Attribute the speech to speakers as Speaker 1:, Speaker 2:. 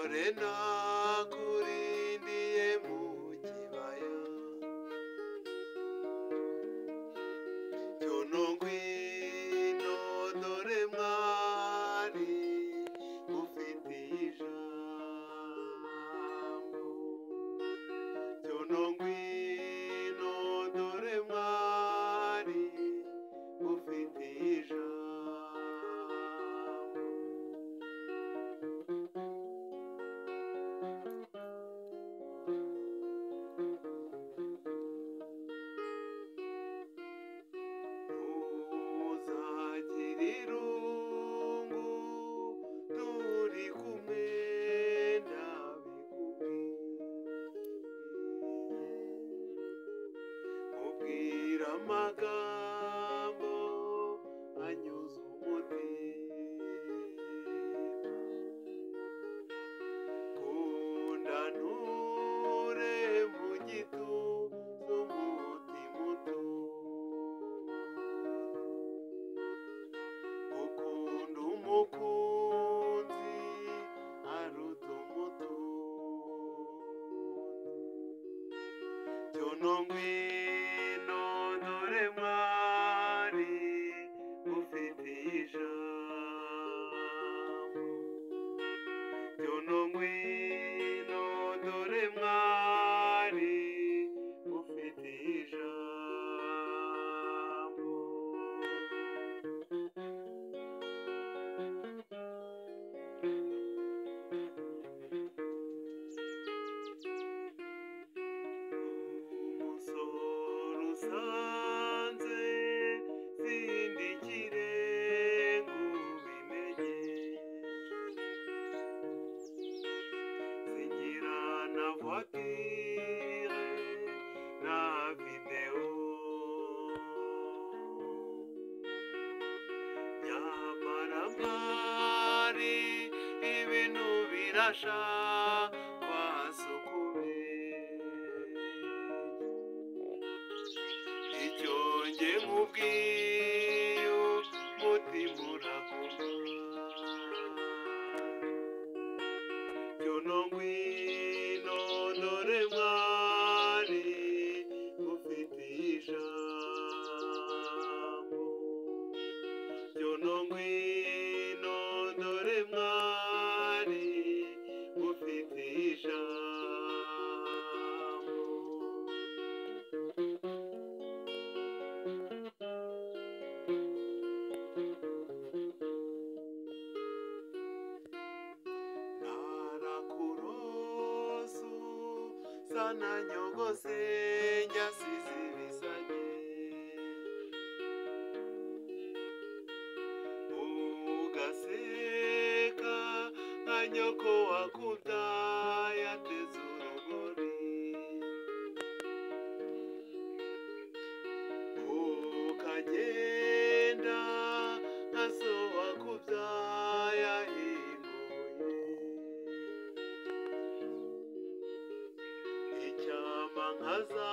Speaker 1: dore nakurindiye mu kibaya cyono ngwino dore mwari ufitiye ijambo cyono ngwino dore mwari ufitiye ijambo irungu turi kumwe ndabikubwiye ubwira amagambo anyuze umutima kunda nture mu gituza umutima ukunda umukunzi aruta umutunzi cyono ngwino dore mwari ufitiye ijambo cyono ngwino dore mwari ufitiye ijambo umusoro usanze sindikire ngubimenye singira na voitire na video nyamara mwari ibintu birasha kwa sokubeye icyo nge nkubwiye umutima urakuma cyono ngwino dore mwari ufitiye ijambo cyono ngwino dore mwari ufitiye ijambo narakurosu sana nyogose njyasize ibisage ugaseka nka nyoko wakubyaye ateze urugori ukagenda nka so wakubyaye ahinguye icyama nkaza